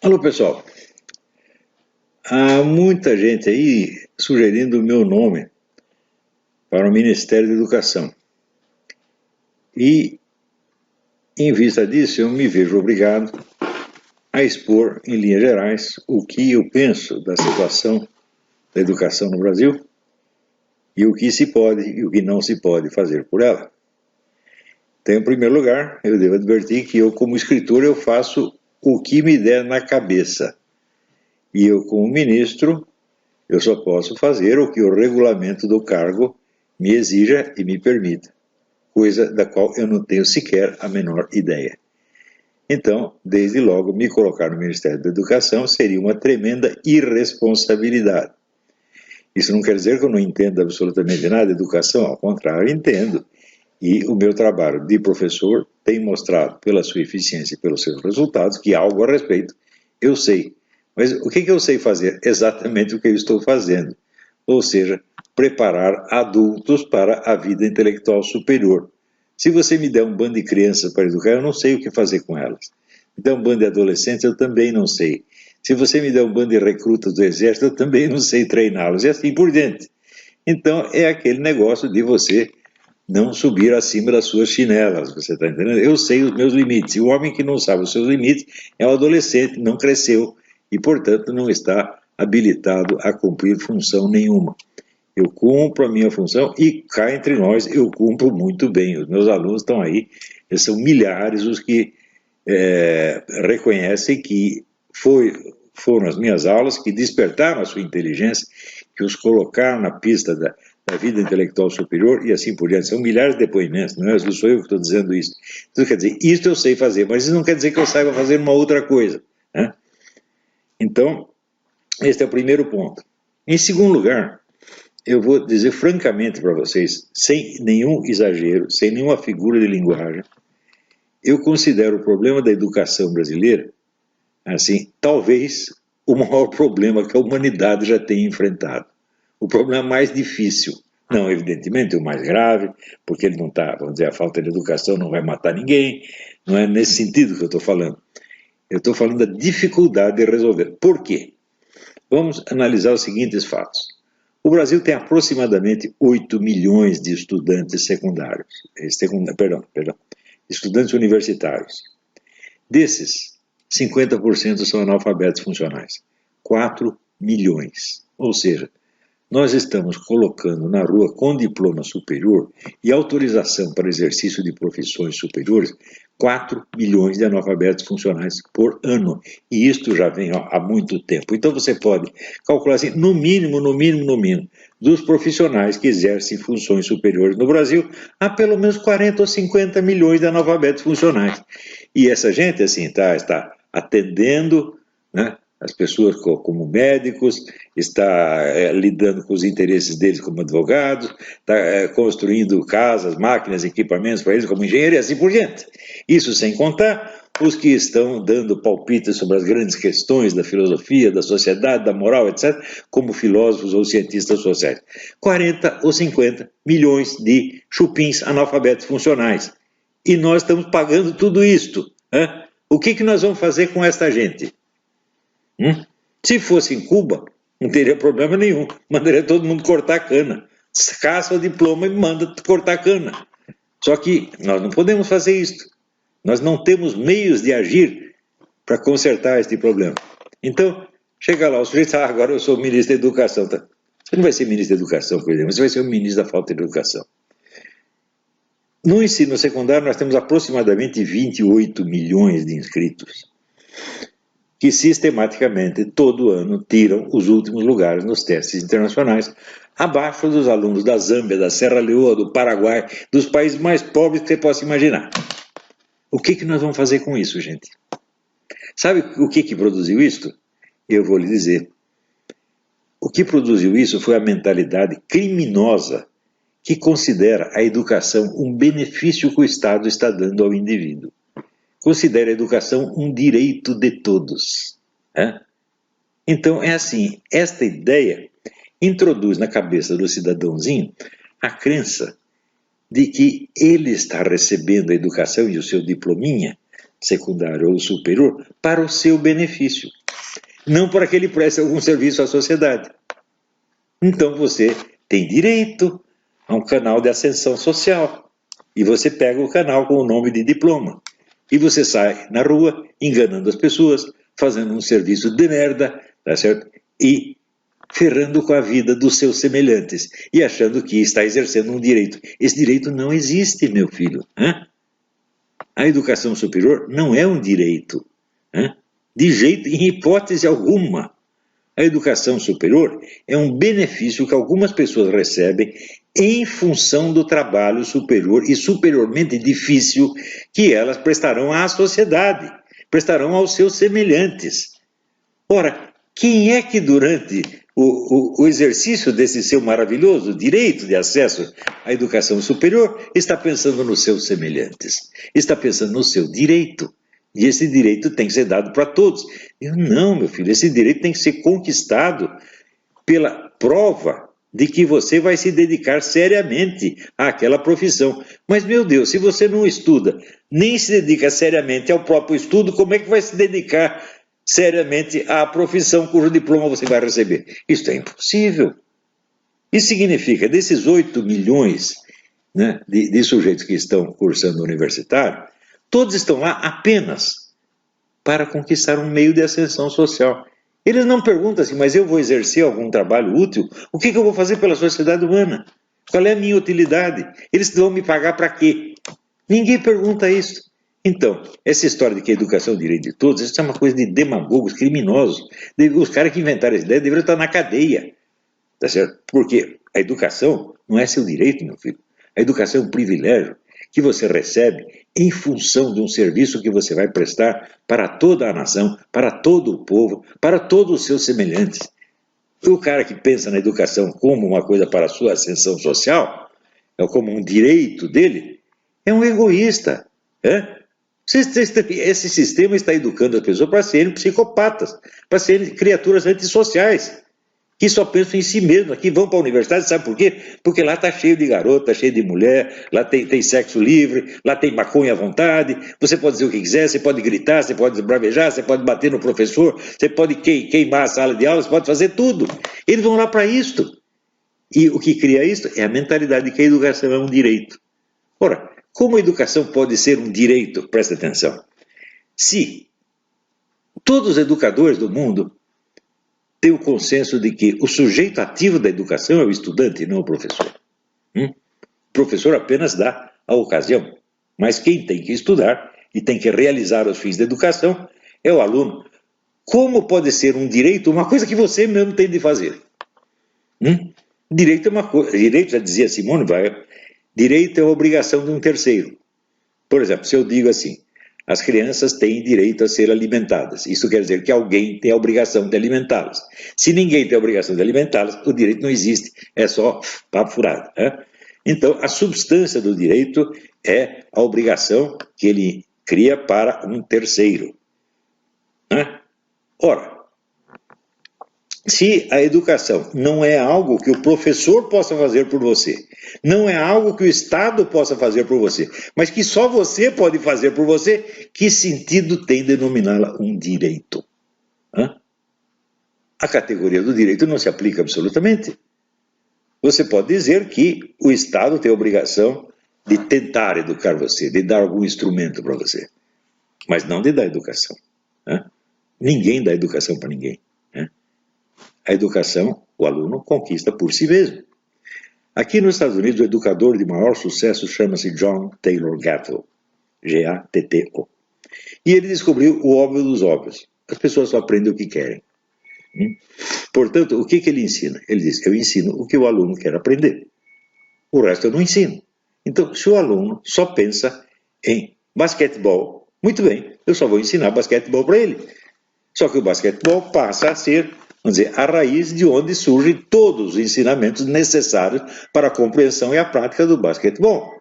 Alô, pessoal. Há muita gente aí sugerindo o meu nome para o Ministério da Educação. E, em vista disso, eu me vejo obrigado a expor, em linhas gerais, o que eu penso da situação da educação no Brasil e o que se pode e o que não se pode fazer por ela. Então, em primeiro lugar, eu devo advertir que eu, como escritor, eu faço o que me der na cabeça. E eu, como ministro, eu só posso fazer o que o regulamento do cargo me exija e me permita, coisa da qual eu não tenho sequer a menor ideia. Então, desde logo, me colocar no Ministério da Educação seria uma tremenda irresponsabilidade. Isso não quer dizer que eu não entenda absolutamente nada de educação, ao contrário, entendo. E o meu trabalho de professor tem mostrado, pela sua eficiência e pelos seus resultados, que algo a respeito eu sei. Mas o que eu sei fazer? Exatamente o que eu estou fazendo. Ou seja, preparar adultos para a vida intelectual superior. Se você me der um bando de crianças para educar, eu não sei o que fazer com elas. Me der um bando de adolescentes, eu também não sei. Se você me der um bando de recrutas do exército, eu também não sei treiná-los, e assim por diante. Então, é aquele negócio de você não subir acima das suas chinelas, você está entendendo? Eu sei os meus limites, e o homem que não sabe os seus limites é um adolescente, não cresceu, e, portanto, não está habilitado a cumprir função nenhuma. Eu cumpro a minha função e, cá entre nós, eu cumpro muito bem. Os meus alunos estão aí, eles são milhares os que reconhecem que foram as minhas aulas que despertaram a sua inteligência, que os colocaram na pista da vida intelectual superior e assim por diante. São milhares de depoimentos, não sou eu que estou dizendo isso. Então, quer dizer, isso eu sei fazer, mas isso não quer dizer que eu saiba fazer uma outra coisa, né? Então, este é o primeiro ponto. Em segundo lugar, eu vou dizer francamente para vocês, sem nenhum exagero, sem nenhuma figura de linguagem, eu considero o problema da educação brasileira, assim, talvez o maior problema que a humanidade já tenha enfrentado. O problema mais difícil, não evidentemente o mais grave, porque ele não está, vamos dizer, a falta de educação não vai matar ninguém, não é nesse sentido que eu estou falando. Eu estou falando da dificuldade de resolver. Por quê? Vamos analisar os seguintes fatos. O Brasil tem aproximadamente 8 milhões de estudantes secundários, estudantes universitários. Desses, 50% são analfabetos funcionais. 4 milhões. Ou seja, nós estamos colocando na rua com diploma superior e autorização para exercício de profissões superiores 4 milhões de analfabetos funcionais por ano. E isto já vem há muito tempo. Então você pode calcular assim, no mínimo, dos profissionais que exercem funções superiores no Brasil, há pelo menos 40 ou 50 milhões de analfabetos funcionais. E essa gente, assim, está atendendo, né, as pessoas como médicos, está lidando com os interesses deles como advogados, está construindo casas, máquinas, equipamentos para eles como engenheiro e assim por diante. Isso sem contar os que estão dando palpites sobre as grandes questões da filosofia, da sociedade, da moral, etc., como filósofos ou cientistas sociais. 40 ou 50 milhões de chupins analfabetos funcionais. E nós estamos pagando tudo isto. Né? O que nós vamos fazer com esta gente? Se fosse em Cuba, não teria problema nenhum. Mandaria todo mundo cortar a cana. Caça o diploma e manda cortar a cana. Só que nós não podemos fazer isso. Nós não temos meios de agir para consertar este problema. Então, chega lá, o sujeito agora eu sou ministro da Educação. Tá? Você não vai ser ministro da Educação, por exemplo, você vai ser o ministro da falta de educação. No ensino secundário, nós temos aproximadamente 28 milhões de inscritos que sistematicamente, todo ano, tiram os últimos lugares nos testes internacionais, abaixo dos alunos da Zâmbia, da Serra Leoa, do Paraguai, dos países mais pobres que você possa imaginar. O que nós vamos fazer com isso, gente? Sabe o que produziu isso? Eu vou lhe dizer. O que produziu isso foi a mentalidade criminosa que considera a educação um benefício que o Estado está dando ao indivíduo. Considera a educação um direito de todos. Né? Então, é assim, esta ideia introduz na cabeça do cidadãozinho a crença de que ele está recebendo a educação e o seu diplominha secundário ou superior para o seu benefício, não para que ele preste algum serviço à sociedade. Então você tem direito a um canal de ascensão social. E você pega o canal com o nome de diploma. E você sai na rua enganando as pessoas, fazendo um serviço de merda, tá certo? E ferrando com a vida dos seus semelhantes e achando que está exercendo um direito. Esse direito não existe, meu filho. Hein? A educação superior não é um direito. Hein? De jeito, em hipótese alguma. A educação superior é um benefício que algumas pessoas recebem em função do trabalho superior e superiormente difícil que elas prestarão à sociedade, prestarão aos seus semelhantes. Ora, quem é que durante o exercício desse seu maravilhoso direito de acesso à educação superior está pensando nos seus semelhantes, está pensando no seu direito? E esse direito tem que ser dado para todos. Eu não, meu filho, esse direito tem que ser conquistado pela prova de que você vai se dedicar seriamente àquela profissão. Mas, meu Deus, se você não estuda, nem se dedica seriamente ao próprio estudo, como é que vai se dedicar seriamente à profissão cujo diploma você vai receber? Isso é impossível. Isso significa, desses 8 milhões, né, de sujeitos que estão cursando universitário, todos estão lá apenas para conquistar um meio de ascensão social. Eles não perguntam assim, mas eu vou exercer algum trabalho útil? O que eu vou fazer pela sociedade humana? Qual é a minha utilidade? Eles vão me pagar para quê? Ninguém pergunta isso. Então, essa história de que a educação é o direito de todos, isso é uma coisa de demagogos, criminosos. Os caras que inventaram essa ideia deveriam estar na cadeia. Tá certo? Porque a educação não é seu direito, meu filho. A educação é um privilégio que você recebe em função de um serviço que você vai prestar para toda a nação, para todo o povo, para todos os seus semelhantes. O cara que pensa na educação como uma coisa para a sua ascensão social, como um direito dele, é um egoísta. Esse sistema está educando as pessoas para serem psicopatas, para serem criaturas antissociais, que só pensam em si mesmos, que vão para a universidade, sabe por quê? Porque lá está cheio de garota, cheio de mulher, lá tem sexo livre, lá tem maconha à vontade, você pode dizer o que quiser, você pode gritar, você pode bravejar, você pode bater no professor, você pode queimar a sala de aula, você pode fazer tudo. Eles vão lá para isto. E o que cria isto é a mentalidade de que a educação é um direito. Ora, como a educação pode ser um direito? Presta atenção. Se todos os educadores do mundo tem o consenso de que o sujeito ativo da educação é o estudante e não o professor. O professor apenas dá a ocasião, mas quem tem que estudar e tem que realizar os fins da educação é o aluno. Como pode ser um direito uma coisa que você mesmo tem de fazer? Direito é uma coisa, direito, já dizia Simone Weil, direito é uma obrigação de um terceiro. Por exemplo, se eu digo assim, as crianças têm direito a ser alimentadas. Isso quer dizer que alguém tem a obrigação de alimentá-las. Se ninguém tem a obrigação de alimentá-las, o direito não existe. É só papo furado. Então, a substância do direito é a obrigação que ele cria para um terceiro. Ora, se a educação não é algo que o professor possa fazer por você, não é algo que o Estado possa fazer por você, mas que só você pode fazer por você, que sentido tem denominá-la um direito? A categoria do direito não se aplica absolutamente. Você pode dizer que o Estado tem a obrigação de tentar educar você, de dar algum instrumento para você, mas não de dar educação. Ninguém dá educação para ninguém. A educação, o aluno conquista por si mesmo. Aqui nos Estados Unidos, o educador de maior sucesso chama-se John Taylor Gatto, G-A-T-T-O. E ele descobriu o óbvio dos óbvios. As pessoas só aprendem o que querem. Portanto, o que ele ensina? Ele diz, eu ensino o que o aluno quer aprender. O resto eu não ensino. Então, se o aluno só pensa em basquetebol, muito bem, eu só vou ensinar basquetebol para ele. Só que o basquetebol passa a ser, vamos dizer, a raiz de onde surgem todos os ensinamentos necessários para a compreensão e a prática do basquetebol.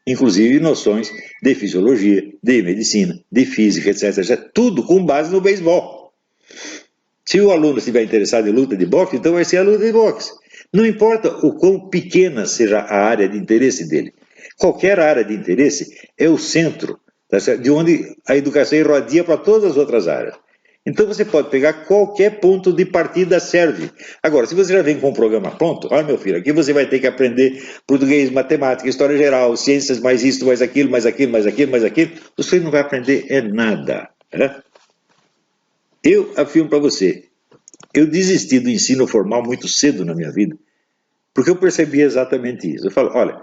Inclusive noções de fisiologia, de medicina, de física, etc. Tudo com base no beisebol. Se o aluno estiver interessado em luta de boxe, então vai ser a luta de boxe. Não importa o quão pequena seja a área de interesse dele. Qualquer área de interesse é o centro tá certo? De onde a educação irradia para todas as outras áreas. Então você pode pegar qualquer ponto de partida serve. Agora, se você já vem com um programa pronto, olha meu filho, aqui você vai ter que aprender português, matemática, história geral, ciências, mais isso, mais aquilo, mais aquilo, mais aquilo, mais aquilo, você não vai aprender nada. Né? Eu afirmo para você, eu desisti do ensino formal muito cedo na minha vida, porque eu percebi exatamente isso. Eu falo, olha,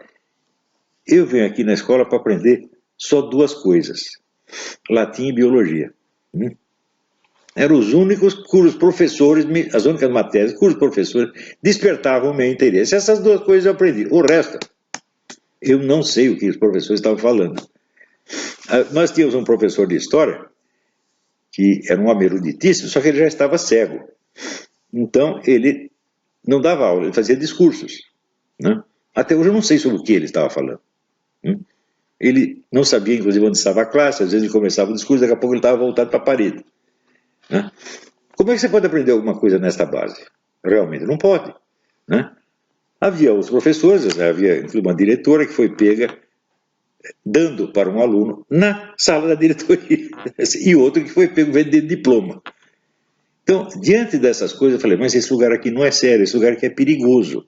eu venho aqui na escola para aprender só duas coisas, latim e biologia. Eram os únicos cujos professores, as únicas matérias cujos professores despertavam o meu interesse. Essas duas coisas eu aprendi. O resto, eu não sei o que os professores estavam falando. Nós tínhamos um professor de história, que era um homem eruditíssimo, só que ele já estava cego. Então, ele não dava aula, ele fazia discursos. Né? Até hoje eu não sei sobre o que ele estava falando. Ele não sabia, inclusive, onde estava a classe, às vezes ele começava o discurso, daqui a pouco ele estava voltado para a parede. Né? Como é que você pode aprender alguma coisa nesta base? Realmente não pode. Né? Havia os professores, havia uma diretora que foi pega dando para um aluno na sala da diretoria, e outro que foi pego vendendo diploma. Então, diante dessas coisas, eu falei, mas esse lugar aqui não é sério, esse lugar aqui é perigoso.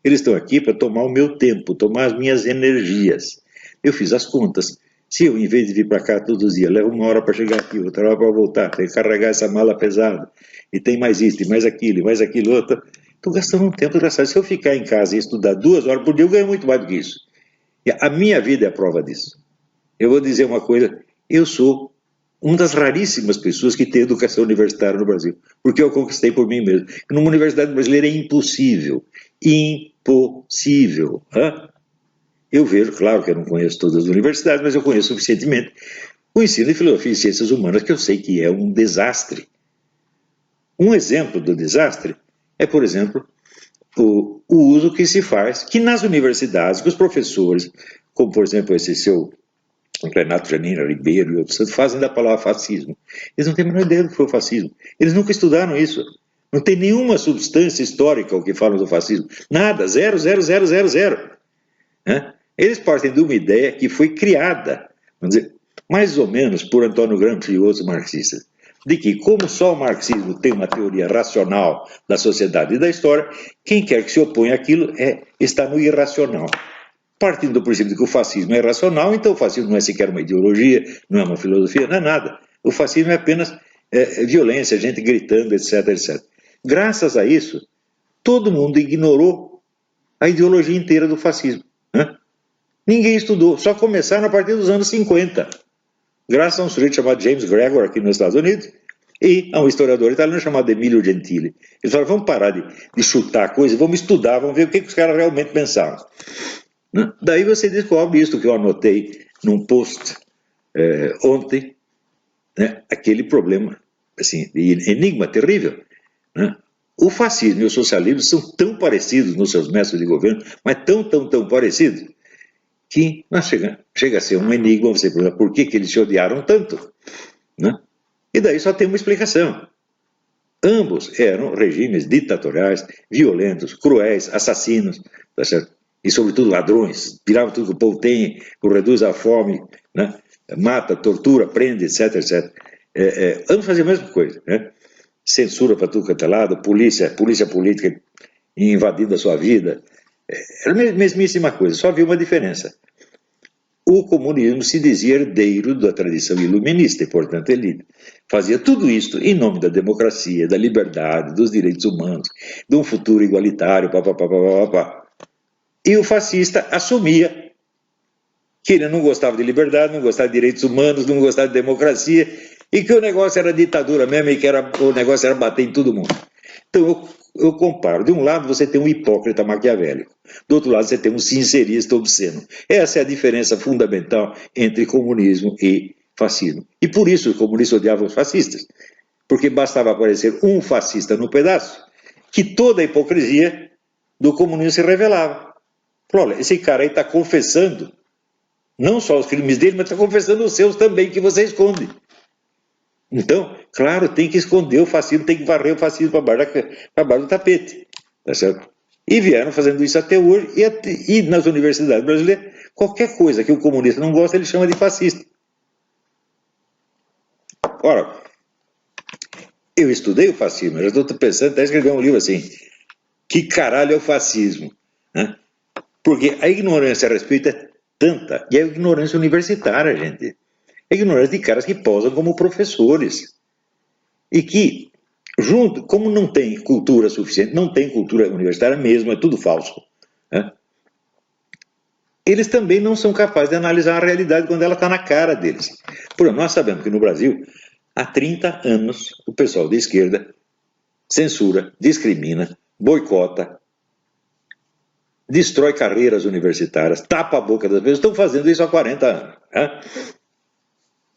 Eles estão aqui para tomar o meu tempo, tomar as minhas energias. Eu fiz as contas. Se eu, em vez de vir para cá todos os dias, levo uma hora para chegar aqui, outra hora para voltar, tenho que carregar essa mala pesada, e tem mais isso, e mais aquilo outro, estou gastando um tempo desgraçado. Se eu ficar em casa e estudar 2 horas por dia, eu ganho muito mais do que isso. E a minha vida é a prova disso. Eu vou dizer uma coisa, eu sou uma das raríssimas pessoas que tem educação universitária no Brasil, porque eu conquistei por mim mesmo. Numa universidade brasileira é impossível. Impossível. Hein? Eu vejo, claro que eu não conheço todas as universidades, mas eu conheço suficientemente o ensino de filosofia e ciências humanas, que eu sei que é um desastre. Um exemplo do desastre é, por exemplo, o uso que se faz, que nas universidades, que os professores, como por exemplo esse seu Renato Janina Ribeiro e outros, fazem da palavra fascismo. Eles não têm a menor ideia do que foi o fascismo. Eles nunca estudaram isso. Não tem nenhuma substância histórica o que falam do fascismo. Nada, zero, zero, zero, zero, zero. Né? Eles partem de uma ideia que foi criada, vamos dizer, mais ou menos por Antônio Gramsci e outros marxistas, de que, como só o marxismo tem uma teoria racional da sociedade e da história, quem quer que se oponha àquilo está no irracional. Partindo do princípio de que o fascismo é racional, então o fascismo não é sequer uma ideologia, não é uma filosofia, não é nada. O fascismo é apenas violência, gente gritando, etc, etc. Graças a isso, todo mundo ignorou a ideologia inteira do fascismo. Né? Ninguém estudou, só começaram a partir dos anos 50, graças a um sujeito chamado James Gregor aqui nos Estados Unidos e a um historiador italiano chamado Emilio Gentili. Eles falaram, vamos parar de chutar coisas, vamos estudar, vamos ver o que os caras realmente pensavam. Né? Daí você descobre isso que eu anotei num post ontem, né? Aquele problema, assim, de enigma terrível. Né? O fascismo e o socialismo são tão parecidos nos seus métodos de governo, mas tão parecidos, que chega a ser um enigma, você pergunta por que eles se odiaram tanto. Né? E daí só tem uma explicação. Ambos eram regimes ditatoriais, violentos, cruéis, assassinos, tá certo? E sobretudo ladrões, tiravam tudo que o povo tem, o reduz à fome, né? Mata, tortura, prende, etc, etc. Ambos faziam a mesma coisa, né? Censura para tudo quanto é lado, polícia política invadindo a sua vida. Era a mesmíssima coisa, só havia uma diferença. O comunismo se dizia herdeiro da tradição iluminista e, portanto, ele fazia tudo isso em nome da democracia, da liberdade, dos direitos humanos, de um futuro igualitário, papapá. E o fascista assumia que ele não gostava de liberdade, não gostava de direitos humanos, não gostava de democracia, e que o negócio era ditadura mesmo, e que o negócio era bater em todo mundo. Então eu comparo, de um lado você tem um hipócrita maquiavélico, do outro lado você tem um sincerista obsceno. Essa é a diferença fundamental entre comunismo e fascismo. E por isso os comunistas odiavam os fascistas, porque bastava aparecer um fascista no pedaço, que toda a hipocrisia do comunismo se revelava. Olha, esse cara aí está confessando não só os crimes dele, mas está confessando os seus também, que você esconde. Então, claro, tem que esconder o fascismo, tem que varrer o fascismo para baixo do tapete. Tá certo? E vieram fazendo isso até hoje, e nas universidades brasileiras, qualquer coisa que o comunista não gosta, ele chama de fascista. Ora, eu estudei o fascismo, eu já estou pensando até escrever um livro assim, que caralho é o fascismo? Né? Porque a ignorância a respeito é tanta, e é a ignorância universitária, gente. É a ignorância de caras que posam como professores. E que, junto, como não tem cultura suficiente, não tem cultura universitária mesmo, é tudo falso. Né? Eles também não são capazes de analisar a realidade quando ela está na cara deles. Por exemplo, nós sabemos que no Brasil, há 30 anos, o pessoal da esquerda censura, discrimina, boicota, destrói carreiras universitárias, tapa a boca das pessoas, estão fazendo isso há 40 anos. Né?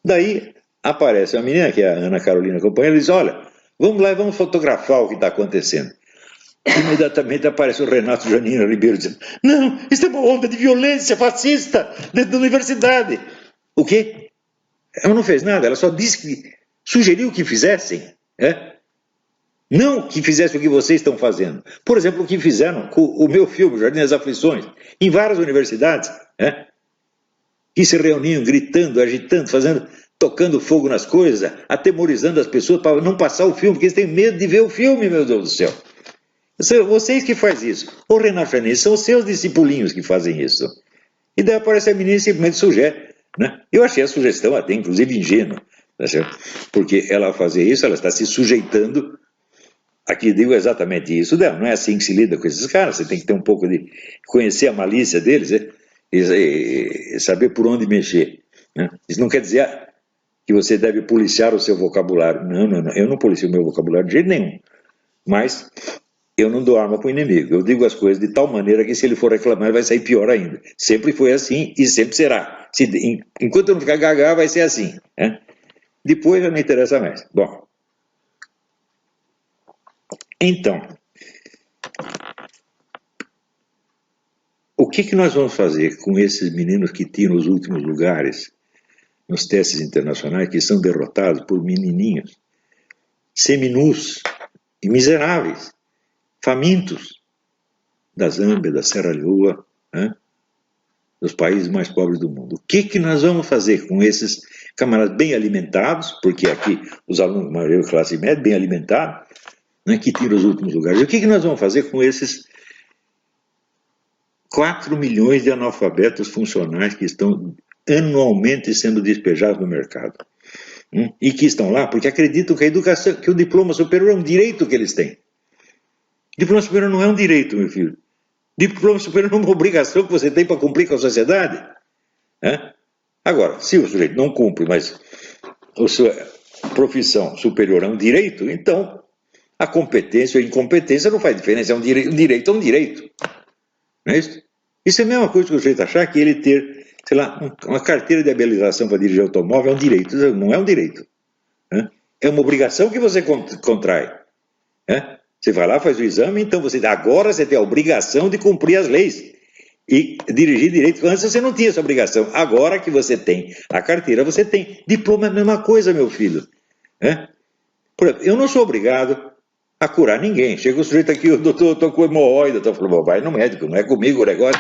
Daí aparece uma menina, que é a Ana Carolina Companheira, e diz, olha, vamos lá e vamos fotografar o que está acontecendo. Imediatamente aparece o Renato Janina Ribeiro dizendo, não, isso é uma onda de violência fascista dentro da universidade. O quê? Ela não fez nada, ela só disse que sugeriu que fizessem. Não que fizessem o que vocês estão fazendo. Por exemplo, o que fizeram com o meu filme, Jardim das Aflições, em várias universidades, que se reuniam gritando, agitando, tocando fogo nas coisas, atemorizando as pessoas para não passar o filme, porque eles têm medo de ver o filme, meu Deus do céu. Vocês que fazem isso. Ô Renato Fernandes, são os seus discipulinhos que fazem isso. E daí aparece a menina e simplesmente sugere. Né? Eu achei a sugestão até, inclusive, ingênua. Tá, porque ela fazer isso, ela está se sujeitando. Aqui digo exatamente isso dela. Não é assim que se lida com esses caras. Você tem que ter um pouco de conhecer a malícia deles e saber por onde mexer. Né? Isso não quer dizer que você deve policiar o seu vocabulário. Não. Eu não policio o meu vocabulário de jeito nenhum. Mas eu não dou arma para o inimigo. Eu digo as coisas de tal maneira que se ele for reclamar vai sair pior ainda. Sempre foi assim e sempre será. Enquanto eu não ficar gaga, vai ser assim. Né? Depois já não interessa mais. Bom. Então, o que nós vamos fazer com esses meninos que tiram os últimos lugares nos testes internacionais, que são derrotados por menininhos seminus e miseráveis, famintos, da Zâmbia, da Serra Leoa, né? Dos países mais pobres do mundo. O que nós vamos fazer com esses camaradas bem alimentados, porque aqui os alunos, maioria classe média, bem alimentados, né, que tiram os últimos lugares. E o que nós vamos fazer com esses 4 milhões de analfabetos funcionais que estão anualmente sendo despejados no mercado? E que estão lá porque acreditam que a educação, que o diploma superior é um direito que eles têm. Diploma superior não é um direito, meu filho. Diploma superior é uma obrigação que você tem para cumprir com a sociedade. Agora, se o sujeito não cumpre, mas a sua profissão superior é um direito, então a competência ou a incompetência não faz diferença. Um direito é um direito. Não é isso? Isso é a mesma coisa que o sujeito achar que ele ter, sei lá, uma carteira de habilitação para dirigir automóvel é um direito. Não é um direito. É uma obrigação que você contrai. Você vai lá, faz o exame, então agora você tem a obrigação de cumprir as leis e dirigir direito. Antes você não tinha essa obrigação. Agora que você tem a carteira, você tem. Diploma é a mesma coisa, meu filho. Por exemplo, eu não sou obrigado a curar ninguém. Chega o sujeito aqui, o doutor, eu estou com hemorroida, eu falo, vai no médico, não é comigo o negócio.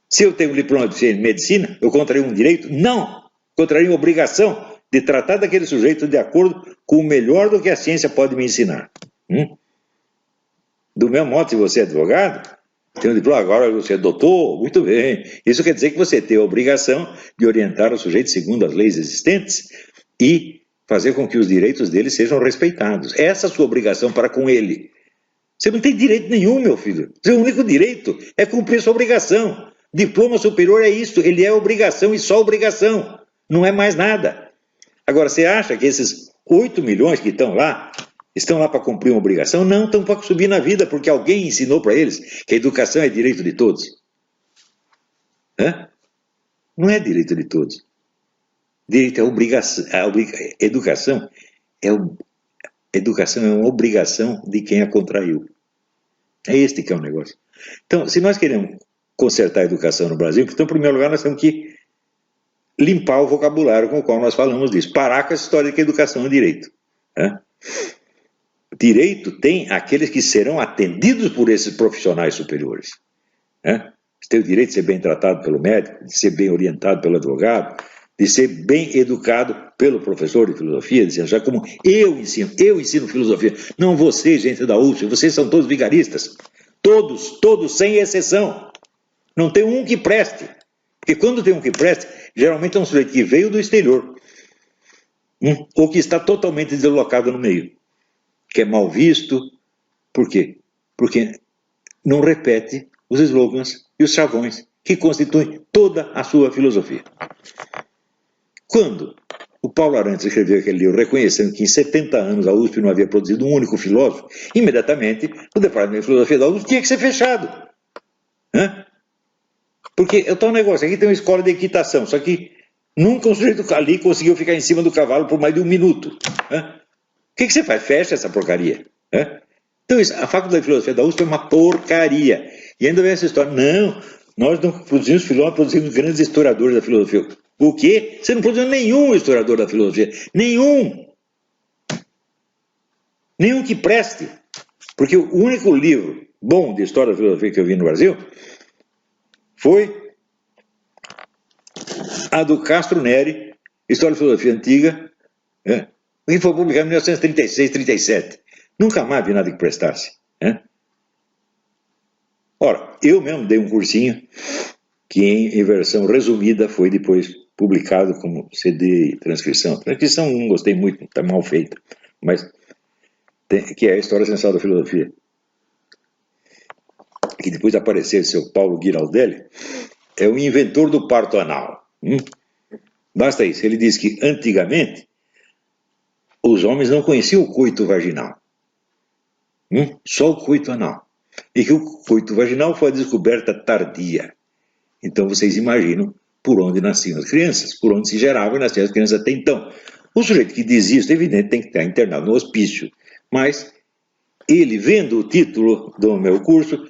Se eu tenho um diploma de medicina, eu contraria um direito? Não! Contraria uma obrigação de tratar daquele sujeito de acordo com o melhor do que a ciência pode me ensinar. Do mesmo modo, se você é advogado, tem um diploma, agora você é doutor, muito bem. Isso quer dizer que você tem a obrigação de orientar o sujeito segundo as leis existentes e fazer com que os direitos dele sejam respeitados. Essa é a sua obrigação para com ele. Você não tem direito nenhum, meu filho. Seu único direito é cumprir sua obrigação. Diploma superior é isso, ele é obrigação e só obrigação. Não é mais nada. Agora, você acha que esses 8 milhões que estão lá para cumprir uma obrigação? Não, estão para subir na vida, porque alguém ensinou para eles que a educação é direito de todos. Não é direito de todos. Direito é obrigação. Educação é uma obrigação de quem a contraiu. É este que é o negócio. Então, se nós queremos consertar a educação no Brasil, então, em primeiro lugar, nós temos que limpar o vocabulário com o qual nós falamos disso. Parar com essa história de que a educação é direito. Direito tem aqueles que serão atendidos por esses profissionais superiores. Você tem o direito de ser bem tratado pelo médico, de ser bem orientado pelo advogado, de ser bem educado pelo professor de filosofia, de achar como eu ensino filosofia. Não vocês, gente da USP, vocês são todos vigaristas. Todos, sem exceção. Não tem um que preste. Porque quando tem um que preste, geralmente é um sujeito que veio do exterior, ou que está totalmente deslocado no meio, que é mal visto. Por quê? Porque não repete os slogans e os chavões que constituem toda a sua filosofia. Quando o Paulo Arantes escreveu aquele livro reconhecendo que em 70 anos a USP não havia produzido um único filósofo, imediatamente o departamento de filosofia da USP tinha que ser fechado. Porque é tal negócio, aqui tem uma escola de equitação, só que nunca um sujeito ali conseguiu ficar em cima do cavalo por mais de um minuto. O que você faz? Fecha essa porcaria. Então a faculdade de filosofia da USP é uma porcaria. E ainda vem essa história, não, nós não produzimos filósofos, produzimos grandes historiadores da filosofia. O quê? Você não produziu nenhum historiador da filosofia. Nenhum que preste. Porque o único livro bom de história da filosofia que eu vi no Brasil foi a do Castro Neri, História da Filosofia Antiga, que foi publicado em 1936, 37. Nunca mais vi nada que prestasse. Ora, eu mesmo dei um cursinho que em versão resumida foi depois publicado como CD e transcrição. Transcrição não gostei muito, está mal feita, mas que é a História Essencial da Filosofia. Que depois de aparecer seu Paulo Giraldelli, é o inventor do parto anal. Basta isso, ele diz que antigamente os homens não conheciam o coito vaginal, só o coito anal, e que o coito vaginal foi a descoberta tardia. Então vocês imaginam por onde nasciam as crianças, por onde se geravam e nasciam as crianças até então. O sujeito que diz isso, evidente, tem que estar internado no hospício, mas ele, vendo o título do meu curso,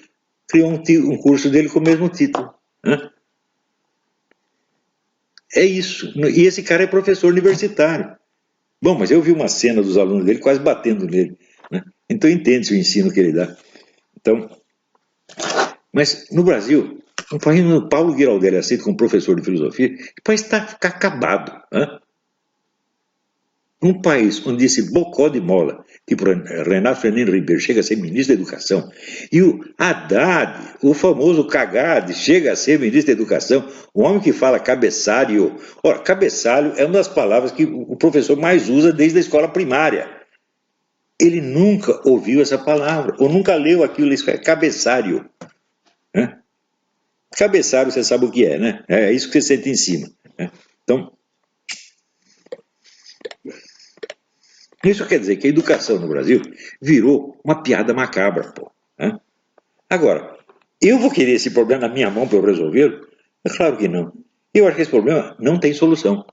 criou um curso dele com o mesmo título. É isso. E esse cara é professor universitário. Bom, mas eu vi uma cena dos alunos dele quase batendo nele. Então entende-se o ensino que ele dá. Então, mas no Brasil, um país onde o Paulo Giraldelli é aceito como professor de filosofia, o país está acabado. Um país onde esse bocó de mola, tipo Renato Fernando Ribeiro, chega a ser ministro da Educação, e o Haddad, o famoso Cagade, chega a ser ministro da Educação, o homem que fala cabeçalho. Ora, cabeçalho é uma das palavras que o professor mais usa desde a escola primária. Ele nunca ouviu essa palavra, ou nunca leu aquilo, cabeçalho. Cabeçalho, você sabe o que é, né? É isso que você sente em cima. Então, isso quer dizer que a educação no Brasil virou uma piada macabra, pô. Agora, eu vou querer esse problema na minha mão para eu resolver? É claro que não. Eu acho que esse problema não tem solução.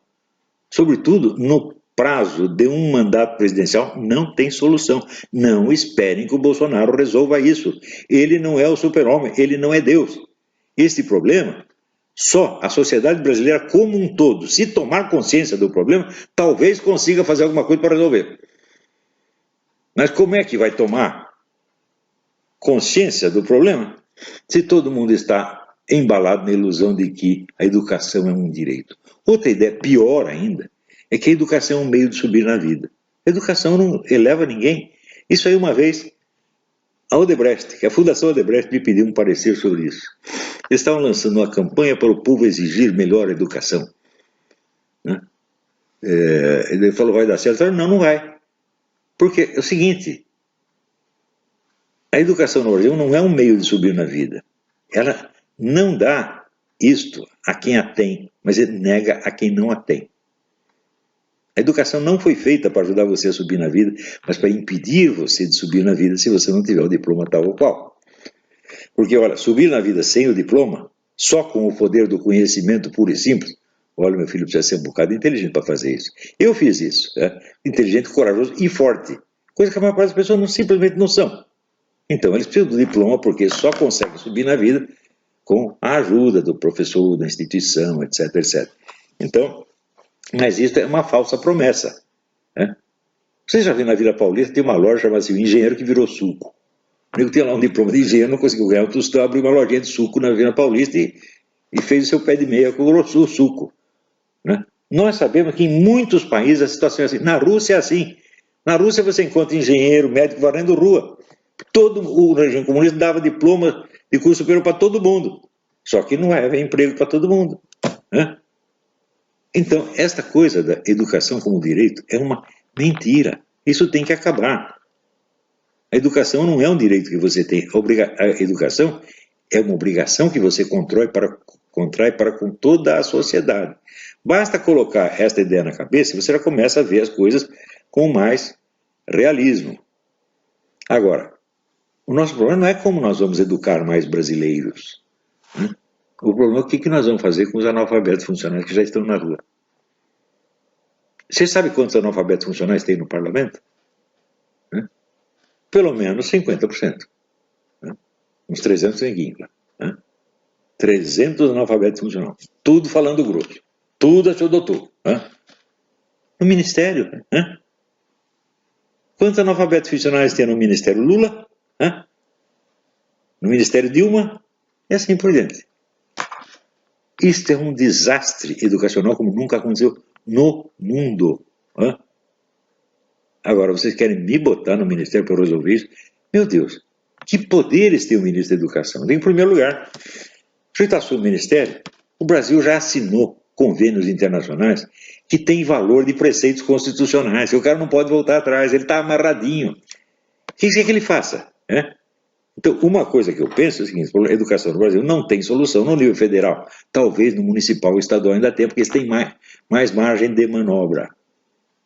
Sobretudo, no prazo de um mandato presidencial, não tem solução. Não esperem que o Bolsonaro resolva isso. Ele não é o super-homem, ele não é Deus. Este problema, só a sociedade brasileira como um todo, se tomar consciência do problema, talvez consiga fazer alguma coisa para resolver. Mas como é que vai tomar consciência do problema se todo mundo está embalado na ilusão de que a educação é um direito? Outra ideia pior ainda é que a educação é um meio de subir na vida. A educação não eleva ninguém. Isso aí uma vez a Odebrecht, que a Fundação Odebrecht me pediu um parecer sobre isso. Eles estavam lançando uma campanha para o povo exigir melhor educação. Ele falou, vai dar certo? Eu falei, não, não vai. Porque é o seguinte, a educação no Brasil não é um meio de subir na vida. Ela não dá isto a quem a tem, mas nega a quem não a tem. A educação não foi feita para ajudar você a subir na vida, mas para impedir você de subir na vida se você não tiver o diploma tal ou qual. Porque, olha, subir na vida sem o diploma, só com o poder do conhecimento puro e simples, olha, meu filho precisa ser um bocado inteligente para fazer isso. Eu fiz isso, inteligente, corajoso e forte, coisa que a maior parte das pessoas simplesmente não são. Então, eles precisam do diploma porque só conseguem subir na vida com a ajuda do professor, da instituição, etc, etc. Então, mas isso é uma falsa promessa. Você já viu na Vila Paulista, tem uma loja chamada assim, o engenheiro que virou suco. O nego tinha lá um diploma de engenheiro, não conseguiu ganhar o tostão, abriu uma lojinha de suco na Vila Paulista e fez o seu pé de meia com o suco. Nós sabemos que em muitos países a situação é assim. Na Rússia é assim. Na Rússia você encontra engenheiro, médico varrendo rua. Todo o regime comunista dava diploma de curso superior para todo mundo. Só que não é emprego para todo mundo. Né? Então, esta coisa da educação como direito é uma mentira. Isso tem que acabar. A educação não é um direito que você tem. A educação é uma obrigação que você contrai para com toda a sociedade. Basta colocar esta ideia na cabeça e você já começa a ver as coisas com mais realismo. Agora, o nosso problema não é como nós vamos educar mais brasileiros. Né? O problema é o que nós vamos fazer com os analfabetos funcionais que já estão na rua. Você sabe quantos analfabetos funcionais tem no parlamento? Né? Pelo menos 50%. Né? Uns 300 neguinhos lá. Né? 300 analfabetos funcionais. Tudo falando grosso. Tudo a seu doutor. Né? No ministério. Né? Quantos analfabetos funcionais tem no ministério Lula? Né? No ministério Dilma? E assim por diante. Isto é um desastre educacional como nunca aconteceu no mundo. Né? Agora, vocês querem me botar no ministério para resolver isso? Meu Deus, que poderes tem o ministro da Educação? Em primeiro lugar, se está sob o ministério, o Brasil já assinou convênios internacionais que têm valor de preceitos constitucionais. O cara não pode voltar atrás, ele está amarradinho. O que você quer que ele faça? Né? Então, uma coisa que eu penso é o seguinte: a educação no Brasil não tem solução no nível federal. Talvez no municipal ou estadual ainda tenha, porque eles têm mais margem de manobra.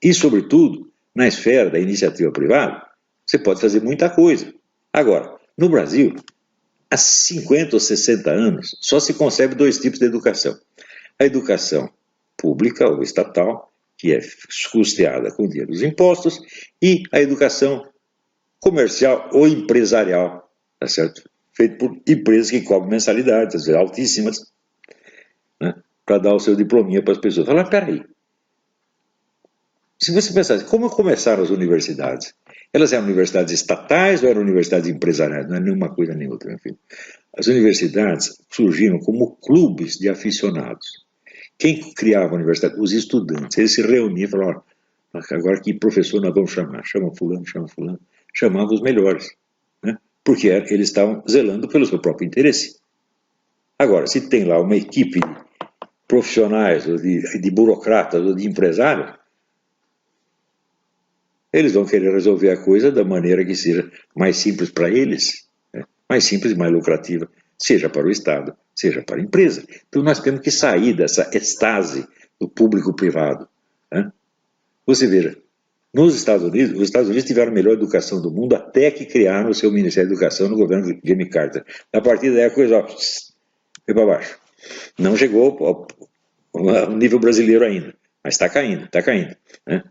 E, sobretudo, na esfera da iniciativa privada, você pode fazer muita coisa. Agora, no Brasil, há 50 ou 60 anos, só se concebe dois tipos de educação. A educação pública ou estatal, que é custeada com dinheiro dos impostos, e a educação comercial ou empresarial, tá certo? Feito por empresas que cobram mensalidades, às vezes altíssimas, né? Para dar o seu diplominha para as pessoas. Fala, peraí. Se você pensar, como começaram as universidades? Elas eram universidades estatais ou eram universidades empresariais? Não é nenhuma coisa nem outra, enfim. As universidades surgiram como clubes de aficionados. Quem criava a universidade? Os estudantes. Eles se reuniam e falavam, agora que professor nós vamos chamar? Chama fulano, chama fulano. Chamavam os melhores. Né? Porque eles estavam zelando pelo seu próprio interesse. Agora, se tem lá uma equipe de profissionais, ou de burocratas, ou de empresários, eles vão querer resolver a coisa da maneira que seja mais simples para eles, né? Mais simples e mais lucrativa, seja para o Estado, seja para a empresa. Então nós temos que sair dessa estase do público-privado. Né? Você veja, nos Estados Unidos, os Estados Unidos tiveram a melhor educação do mundo até que criaram o seu Ministério da Educação no governo de Jimmy Carter. A partir daí a coisa foi para baixo. Não chegou ao nível brasileiro ainda, mas está caindo, está caindo. Né?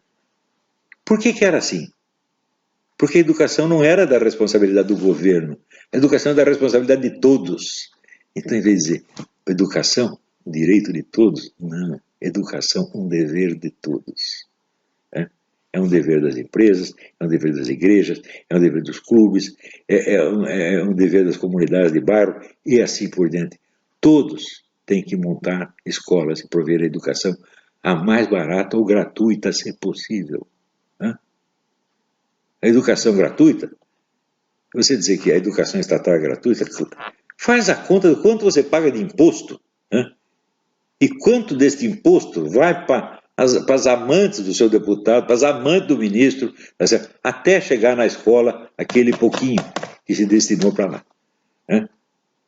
Por que era assim? Porque a educação não era da responsabilidade do governo, a educação é da responsabilidade de todos. Então, em vez de dizer educação, direito de todos, não, educação, um dever de todos. É um dever das empresas, é um dever das igrejas, é um dever dos clubes, é um dever das comunidades de bairro e assim por diante. Todos têm que montar escolas e prover a educação a mais barata ou gratuita, se possível. A educação gratuita, você dizer que a educação estatal é gratuita, faz a conta de quanto você paga de imposto, né? E quanto deste imposto vai para as amantes do seu deputado, para as amantes do ministro, até chegar na escola aquele pouquinho que se destinou para lá. Né?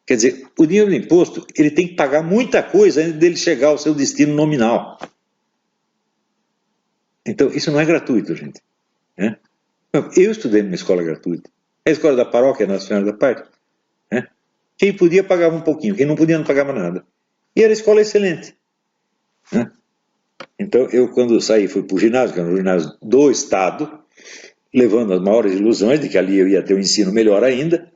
Quer dizer, o dinheiro do imposto, ele tem que pagar muita coisa antes dele chegar ao seu destino nominal. Então, isso não é gratuito, gente. Né? Eu estudei numa escola gratuita. A escola da paróquia, Nossa Senhora da Paz. Né? Quem podia pagava um pouquinho, quem não podia não pagava nada. E era escola excelente. Né? Então, eu quando saí, fui para o ginásio, que era um ginásio do Estado, levando as maiores ilusões de que ali eu ia ter um ensino melhor ainda,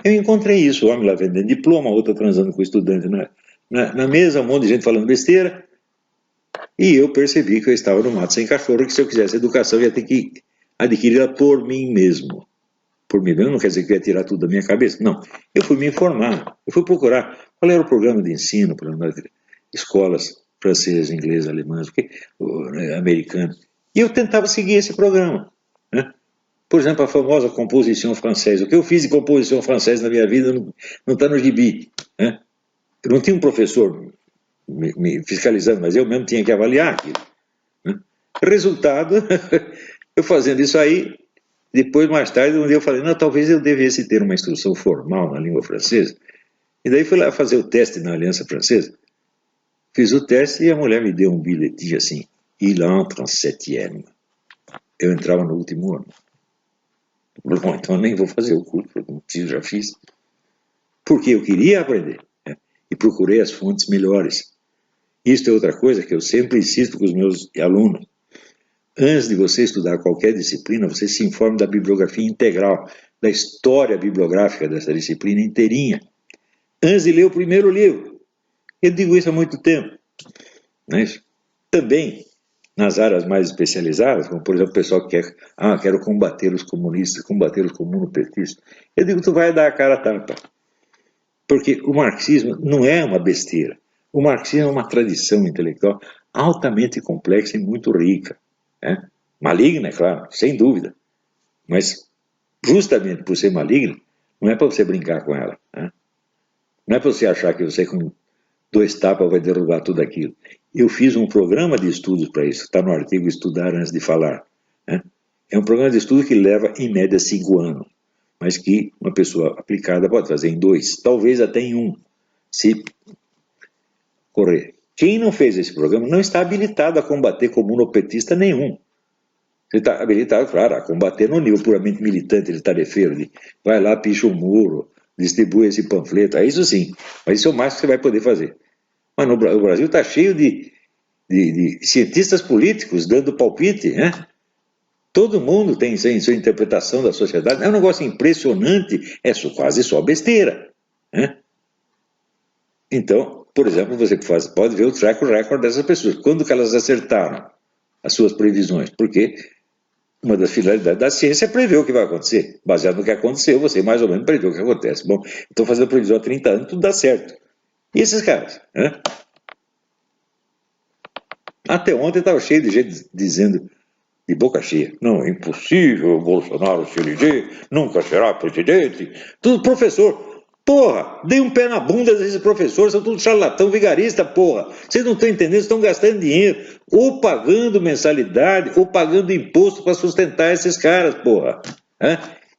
eu encontrei isso, o homem lá vendendo diploma, outra transando com o estudante na mesa, um monte de gente falando besteira, e eu percebi que eu estava no mato sem cachorro, que se eu quisesse educação eu ia ter que adquiri-la por mim mesmo. Por mim mesmo não quer dizer que eu ia tirar tudo da minha cabeça, não. Eu fui me informar, eu fui procurar qual era o programa de ensino para escolas francês, inglês, alemão, americano. E eu tentava seguir esse programa. Né? Por exemplo, a famosa composição francesa. O que eu fiz de composição francesa na minha vida não está no gibi. Né? Eu não tinha um professor me fiscalizando, mas eu mesmo tinha que avaliar aquilo. Né? Resultado, eu fazendo isso aí, depois, mais tarde, um dia eu falei, não, talvez eu devesse ter uma instrução formal na língua francesa. E daí fui lá fazer o teste na Aliança Francesa. Fiz o teste e a mulher me deu um bilhetinho assim, il entre en septième. Eu entrava no último ano. Bom, então eu nem vou fazer o curso, porque já fiz. Porque eu queria aprender. Né? E procurei as fontes melhores. Isto é outra coisa que eu sempre insisto com os meus alunos. Antes de você estudar qualquer disciplina, você se informe da bibliografia integral, da história bibliográfica dessa disciplina inteirinha. Antes de ler o primeiro livro. Eu digo isso há muito tempo. Não é isso? Também, nas áreas mais especializadas, como por exemplo o pessoal que quer, quero combater os comunistas, combater os comunopetistas. Eu digo, tu vai dar a cara a tapa. Porque o marxismo não é uma besteira. O marxismo é uma tradição intelectual altamente complexa e muito rica. Né? Maligna, é claro, sem dúvida. Mas, justamente por ser maligna, não é para você brincar com ela. Né? Não é para você achar que você com 2 tapas vai derrubar tudo aquilo. Eu fiz um programa de estudos para isso, está no artigo Estudar Antes de Falar. Né? É um programa de estudo que leva, em média, 5 anos, mas que uma pessoa aplicada pode fazer em 2, talvez até em 1, se correr. Quem não fez esse programa não está habilitado a combater comunopetista nenhum. Ele está habilitado, claro, a combater no nível puramente militante, ele tarefeiro, vai lá, picha um muro, distribui esse panfleto, é isso sim, mas isso é o máximo que você vai poder fazer. Mas o Brasil está cheio de cientistas políticos dando palpite, né? Todo mundo tem sua interpretação da sociedade, é um negócio impressionante, é quase só besteira. Né? Então, por exemplo, você pode ver o track record dessas pessoas, quando que elas acertaram as suas previsões, porque uma das finalidades da ciência é prever o que vai acontecer. Baseado no que aconteceu, você mais ou menos prevê o que acontece. Bom, estou fazendo previsão há 30 anos, tudo dá certo. E esses caras? Né? Até ontem estava cheio de gente dizendo, de boca cheia, não, é impossível o Bolsonaro se eleger, nunca será presidente. Tudo professor. Porra, dei um pé na bunda desses professores, são tudo charlatão, vigarista, porra. Vocês não estão entendendo, estão gastando dinheiro, ou pagando mensalidade, ou pagando imposto para sustentar esses caras, porra.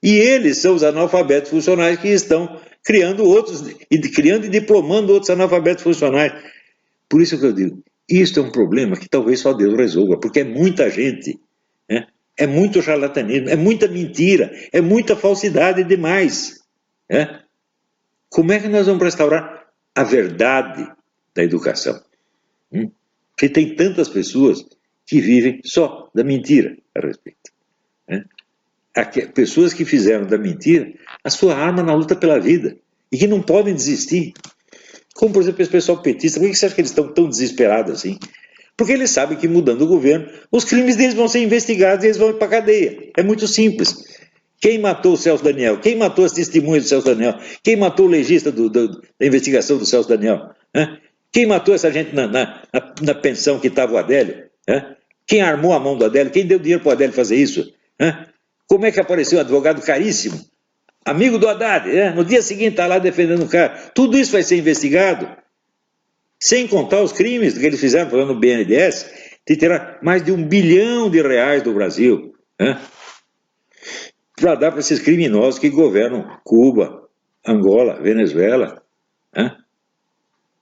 E eles são os analfabetos funcionais que estão criando outros, criando e diplomando outros analfabetos funcionais. Por isso que eu digo, isto é um problema que talvez só Deus resolva, porque é muita gente, né? É muito charlatanismo, é muita mentira, é muita falsidade demais. Né? Como é que nós vamos restaurar a verdade da educação? Porque tem tantas pessoas que vivem só da mentira a respeito. Né? Pessoas que fizeram da mentira a sua arma na luta pela vida e que não podem desistir. Como, por exemplo, esse pessoal petista, por que você acha que eles estão tão desesperados assim? Porque eles sabem que mudando o governo, os crimes deles vão ser investigados e eles vão ir para a cadeia. É muito simples. Quem matou o Celso Daniel? Quem matou as testemunhas do Celso Daniel? Quem matou o legista da investigação do Celso Daniel? Quem matou essa gente na pensão que estava o Adélio? Quem armou a mão do Adélio? Quem deu dinheiro para o Adélio fazer isso? Como é que apareceu um advogado caríssimo? Amigo do Haddad, no dia seguinte está lá defendendo o cara. Tudo isso vai ser investigado. Sem contar os crimes que eles fizeram, falando no BNDES, de tirar mais de R$1 bilhão do Brasil. Para dar para esses criminosos que governam Cuba, Angola, Venezuela.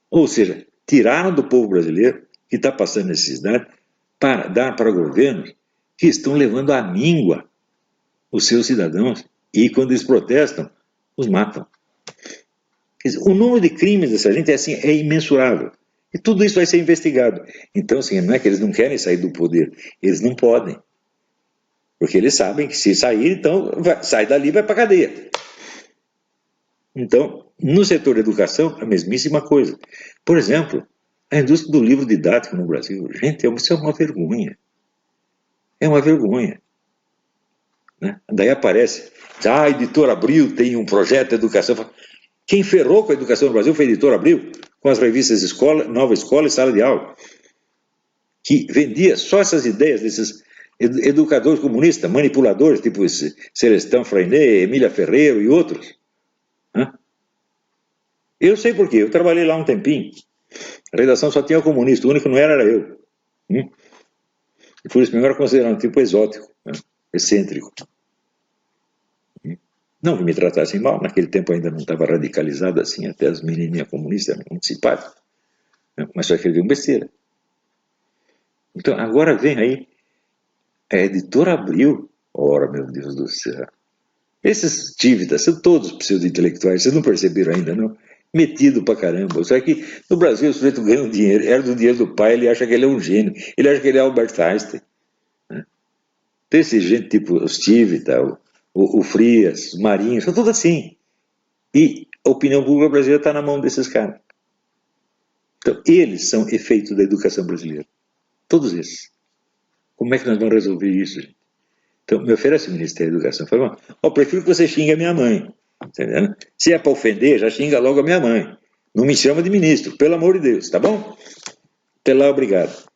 Ou seja, tiraram do povo brasileiro, que está passando necessidade, para dar para governos que estão levando à míngua os seus cidadãos e, quando eles protestam, os matam. Quer dizer, o número de crimes dessa gente é imensurável. E tudo isso vai ser investigado. Então, assim, não é que eles não querem sair do poder, eles não podem. Porque eles sabem que se sair, então sai dali e vai para a cadeia. Então, no setor da educação, a mesmíssima coisa. Por exemplo, a indústria do livro didático no Brasil. Gente, isso é uma vergonha. É uma vergonha. Né? Daí aparece, a editora Abril tem um projeto de educação. Quem ferrou com a educação no Brasil foi a editora Abril. com as revistas Escola, Nova Escola e Sala de Aula, que vendia só essas ideias desses educadores comunistas, manipuladores, tipo Celestão Freinet, Emília Ferreiro e outros. Eu sei por quê, eu trabalhei lá um tempinho. A redação só tinha comunista, o único que não era eu. E por isso mesmo era considerado um tipo exótico, excêntrico. Não que me tratassem mal, naquele tempo ainda não estava radicalizado assim, até as menininhas comunistas eram muito simpáticas. Mas só escreviam besteira. Então, agora vem aí a editora Abril. Ora, meu Deus do céu. Esses tívidas são todos pseudo-intelectuais, vocês não perceberam ainda, não? Metido pra caramba. Só que no Brasil o sujeito ganha um dinheiro, era do dinheiro do pai, ele acha que ele é um gênio, ele acha que ele é Albert Einstein. Né? Tem esse gente tipo os Tivita, o Frias, os Marinhos, são todos assim. E a opinião pública brasileira está na mão desses caras. Então, eles são efeito da educação brasileira. Todos esses. Como é que nós vamos resolver isso, gente? Então, me oferece o Ministério da Educação. Fala, eu prefiro que você xingue a minha mãe. Entendeu? Se é para ofender, já xinga logo a minha mãe. Não me chama de ministro, pelo amor de Deus, tá bom? Até lá, obrigado.